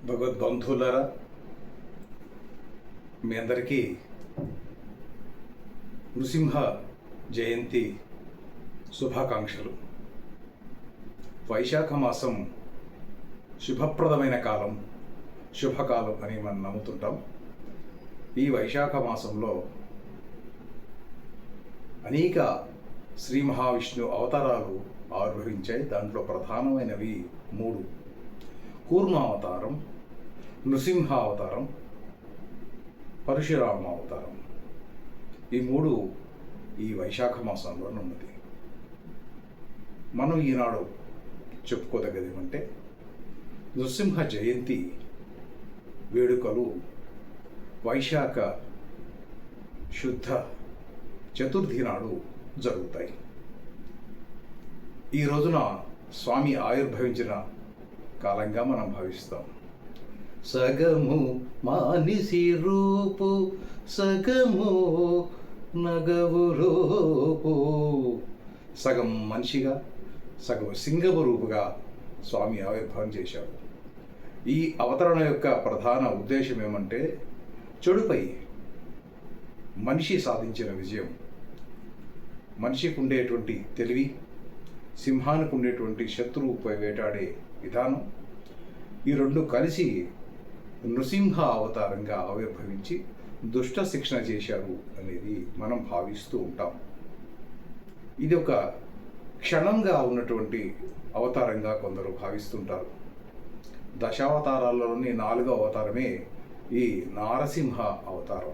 భగవద్బంధువులారా, మీ అందరికీ నృసింహ జయంతి శుభాకాంక్షలు. వైశాఖ మాసం శుభప్రదమైన కాలం, శుభకాలం అని మనం నమ్ముతుంటాం. ఈ వైశాఖ మాసంలో అనేక శ్రీ మహావిష్ణు అవతారాలు ఆవిర్భవించాయి. దాంట్లో ప్రధానమైనవి 3: కూర్మ అవతారం, నృసింహ అవతారం, పరశురామ అవతారం. ఈ 3 ఈ వైశాఖ మాసంలో ఉన్నది. మనం ఈనాడు చెప్పుకోదగ్గది ఏమంటే, నృసింహ జయంతి వేడుకలు వైశాఖ శుద్ధ చతుర్థి నాడు జరుగుతాయి. ఈ రోజున స్వామి ఆవిర్భవించిన కాలంగా మనం భావిస్తాం. సగము మానిసి రూపు, సగము నగవు రూపు. సగం మనిషిగా, సగం సింగపు రూపుగా స్వామి ఆవిర్భావం చేశాడు. ఈ అవతరణ యొక్క ప్రధాన ఉద్దేశం ఏమంటే, చెడుపై మనిషి సాధించిన విజయం. మనిషికి ఉండేటువంటి తెలివి, సింహానికి ఉండేటువంటి శత్రువుపై వేటాడే విధానం, ఈ 2 కలిసి నృసింహ అవతారంగా ఆవిర్భవించి దుష్ట శిక్షణ చేశారు అనేది మనం భావిస్తూ ఉంటాం. ఇది ఒక క్షణంగా ఉన్నటువంటి అవతారంగా కొందరు భావిస్తుంటారు. దశావతారాలలోని 4వ అవతారమే ఈ నారసింహ అవతారం.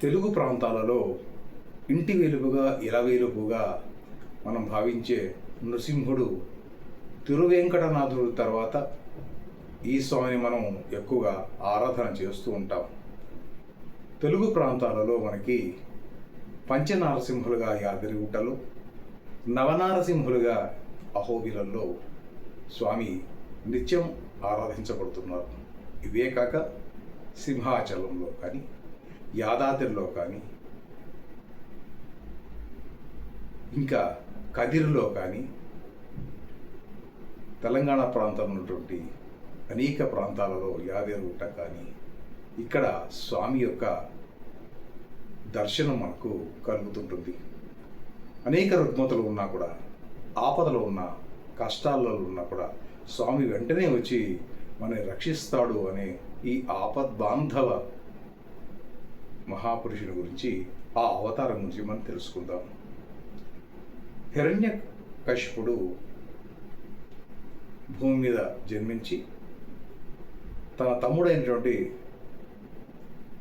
తెలుగు ప్రాంతాలలో ఇంటి వెలుగుగా, ఇలవేలుపుగా మనం భావించే నృసింహుడు తిరువేంకటనాథుడు తర్వాత ఈ స్వామిని మనం ఎక్కువగా ఆరాధన చేస్తూ ఉంటాం. తెలుగు ప్రాంతాలలో మనకి పంచనారసింహులుగా యాదగిరిగుట్టలో, నవనారసింహులుగా అహోబిలంలో స్వామి నిత్యం ఆరాధించబడుతున్నారు. ఇవే కాక సింహాచలంలో కానీ, యాదాద్రిలో కానీ, ఇంకా కదిరిలో కానీ, తెలంగాణ ప్రాంతంలో ఉన్నటువంటి అనేక ప్రాంతాలలో యాదగిరిగుట్ట కానీ, ఇక్కడ స్వామి యొక్క దర్శనం మనకు కలుగుతుంటుంది. అనేక రుగ్మతలు ఉన్నా కూడా, ఆపదలో ఉన్న, కష్టాలలో ఉన్నా కూడా స్వామి వెంటనే వచ్చి మనని రక్షిస్తాడు అనే ఈ ఆపద్బాంధవ మహాపురుషుని గురించి, ఆ అవతారం గురించి మనం తెలుసుకుందాం. హిరణ్యకశిపుడు భూమి మీద జన్మించి తన తమ్ముడైనటువంటి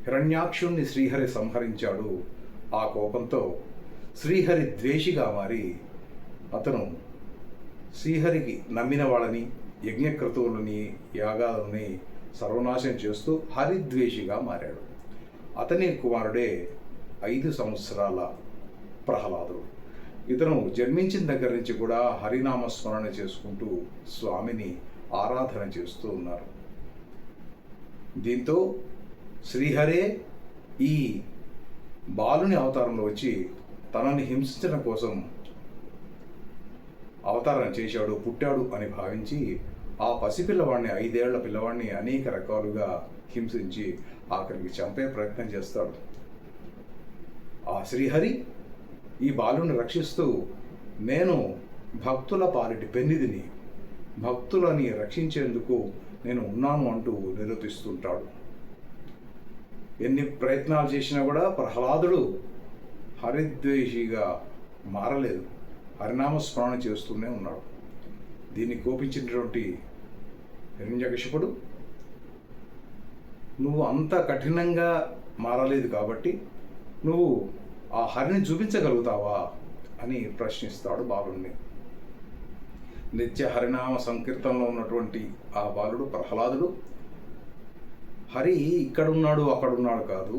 హిరణ్యాక్షుణ్ణి శ్రీహరి సంహరించాడు. ఆ కోపంతో శ్రీహరి ద్వేషిగా మారి అతను శ్రీహరికి నమ్మిన వాళ్ళని, యజ్ఞక్రతువులని, యాగాలని సర్వనాశనం చేస్తూ హరిద్వేషిగా మారాడు. అతని కుమారుడే 5 సంవత్సరాల ప్రహ్లాదుడు. ఇతను జన్మించిన దగ్గర నుంచి కూడా హరినామస్మరణ చేసుకుంటూ స్వామిని ఆరాధన చేస్తూ ఉన్నారు. దీంతో శ్రీహరే ఈ బాలుని అవతారంలో వచ్చి తనని హింసించడం కోసం అవతారం చేశాడు, పుట్టాడు అని భావించి ఆ పసిపిల్లవాడిని, 5 ఏళ్ల పిల్లవాడిని అనేక రకాలుగా హింసించి ఆఖరికి చంపే ప్రయత్నం చేస్తాడు. ఆ శ్రీహరి ఈ బాలుని రక్షిస్తూ, నేను భక్తుల పాలిటి పెన్నిధిని, భక్తులని రక్షించేందుకు నేను ఉన్నాను అంటూ నిరూపిస్తుంటాడు. ఎన్ని ప్రయత్నాలు చేసినా కూడా ప్రహ్లాదుడు హరిద్వేషిగా మారలేదు, హరినామస్మరణ చేస్తూనే ఉన్నాడు. దీన్ని కోపించినటువంటి హిరణ్యకశిపుడు, నువ్వు అంత కఠినంగా మారలేదు కాబట్టి నువ్వు ఆ హరిని చూపించగలుగుతావా అని ప్రశ్నిస్తాడు బాలుడిని. నిత్య హరినామ సంకీర్తనలో ఉన్నటువంటి ఆ బాలుడు ప్రహ్లాదుడు, హరి ఇక్కడున్నాడు అక్కడున్నాడు కాదు,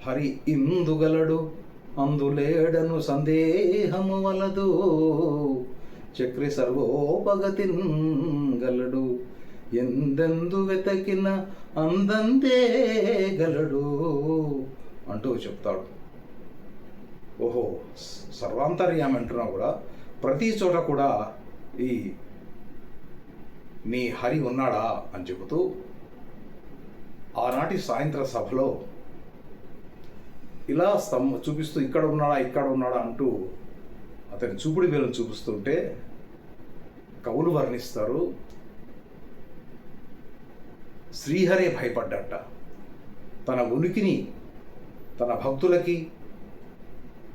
హరి ఇందుగలడు అందులేడను సందేహము వలదు, చక్రి సర్వోపగతిన్ గలడు, ఎందెందు వెతకిన అందంతే గలడు అంటూ చెప్తాడు. ఓహో, సర్వాంతర్యామి అంటున్నా కూడా ప్రతి చోట కూడా ఈ నీ హరి ఉన్నాడా అని చెబుతూ ఆనాటి సాయంత్ర సభలో ఇలా చూపిస్తూ ఇక్కడ ఉన్నాడా అంటూ అతని చూపుడు వేలను చూపిస్తుంటే కవులు వర్ణిస్తారు, శ్రీహరే భయపడ్డట. తన ఉనికిని తన భక్తులకి,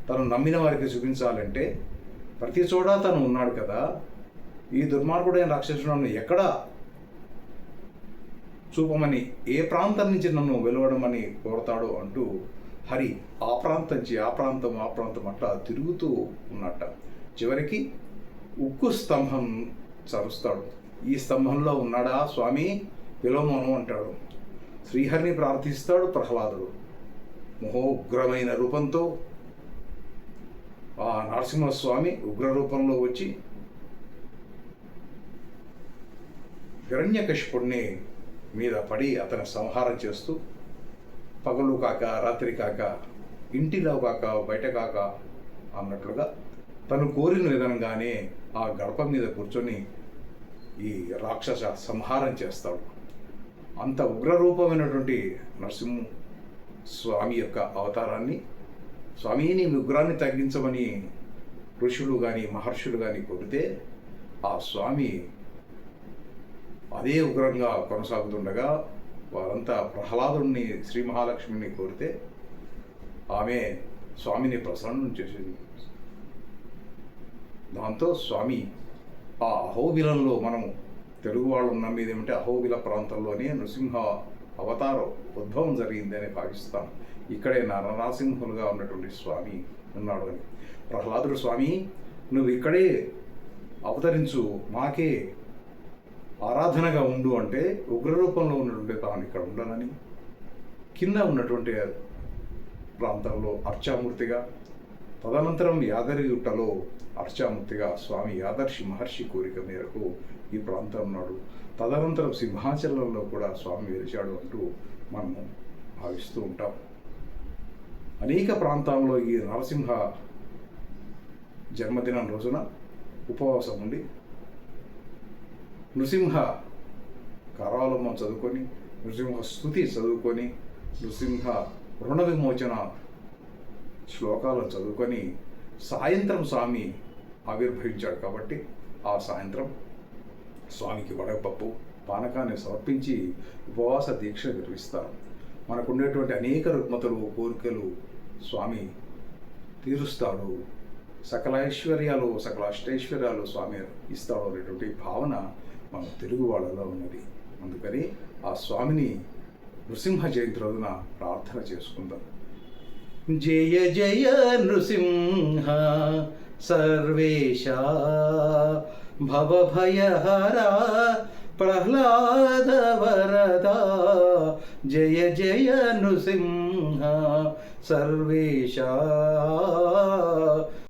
తను నమ్మిన వారికి చూపించాలంటే ప్రతి చోట తను ఉన్నాడు కదా, ఈ దుర్మార్గుడైన రాక్షసుడు ఎక్కడ చూపమని, ఏ ప్రాంతం నుంచి నన్ను వెలువడమని కోరతాడో అంటూ హరి ఆ ప్రాంతం నుంచి ఆ ప్రాంతం అట్లా తిరుగుతూ ఉన్నట్ట. చివరికి ఉక్కు స్తంభం చరుస్తాడు. ఈ స్తంభంలో ఉన్నాడా స్వామి, పిలవమను అంటాడు. శ్రీహరిని ప్రార్థిస్తాడు ప్రహ్లాదుడు. మహోగ్రమైన రూపంతో ఆ నరసింహస్వామి ఉగ్ర రూపంలో వచ్చి హిరణ్యకశిపుణ్ణి మీద పడి అతను సంహారం చేస్తూ, పగలు కాక రాత్రి కాక, ఇంటిలో కాక బయట కాక అన్నట్లుగా తను కోరిన విధంగానే ఆ గడప మీద కూర్చొని ఈ రాక్షస సంహారం చేస్తాడు. అంత ఉగ్రరూపమైనటువంటి నరసింహ స్వామి యొక్క అవతారాన్ని, స్వామిని ఉగ్రాన్ని తగ్గించమని ఋషులు కానీ మహర్షులు కానీ కోరితే ఆ స్వామి అదే ఉగ్రంగా కొనసాగుతుండగా వారంతా ప్రహ్లాదుడిని, శ్రీ మహాలక్ష్మిని కోరితే ఆమె స్వామిని ప్రసన్నం చేసింది. దాంతో స్వామి ఆ అహోబిలంలో, మనము తెలుగు వాళ్ళు నమ్మేది ఏమంటే అహోబిల ప్రాంతంలోనే నృసింహ అవతార ఉద్భవం జరిగిందని భావిస్తాం. ఇక్కడే నరసింహులుగా ఉన్నటువంటి స్వామి ఉన్నాడు అని. ప్రహ్లాదుడు, స్వామి నువ్వు ఇక్కడే అవతరించు, మాకే ఆరాధనగా ఉండు అంటే ఉగ్రరూపంలో ఉన్నటువంటి తాను ఇక్కడ ఉండనని కింద ఉన్నటువంటి ప్రాంతంలో అర్చామూర్తిగా, తదనంతరం యాదగిరిగుట్టలో అర్చామూర్తిగా స్వామి యాదర్శి మహర్షి కోరిక మేరకు ఈ ప్రాంతం ఉన్నాడు. తదనంతరం సింహాచలంలో కూడా స్వామి వెలిచాడు అంటూ మనము భావిస్తూ ఉంటాం. అనేక ప్రాంతాల్లో ఈ నరసింహ జన్మదినం రోజున ఉపవాసం ఉండి నృసింహ కరావలంబం చదువుకొని, నృసింహ స్తుతి చదువుకొని, నృసింహ రుణ విమోచన శ్లోకాలను చదువుకొని సాయంత్రం స్వామి ఆవిర్భవించాడు కాబట్టి ఆ సాయంత్రం స్వామికి వడపప్పు పానకాన్ని సమర్పించి ఉపవాస దీక్ష నిర్వహిస్తారు. మనకు ఉండేటువంటి అనేక రుగ్మతలు, కోరికలు స్వామి తీరుస్తాడు, సకల ఐశ్వర్యాలు, సకల అష్టైశ్వర్యాలు స్వామి ఇస్తాడు అనేటువంటి భావన మన తెలుగు వాళ్ళలో ఉన్నది. అందుకని ఆ స్వామిని నృసింహ జయంతి రోజున ప్రార్థన చేసుకుందాం. జయ జయ నృసింహ సర్వేశ భవభయహర ప్రహ్లాద వరదా, జయ జయ నృసింహ సర్వేశ.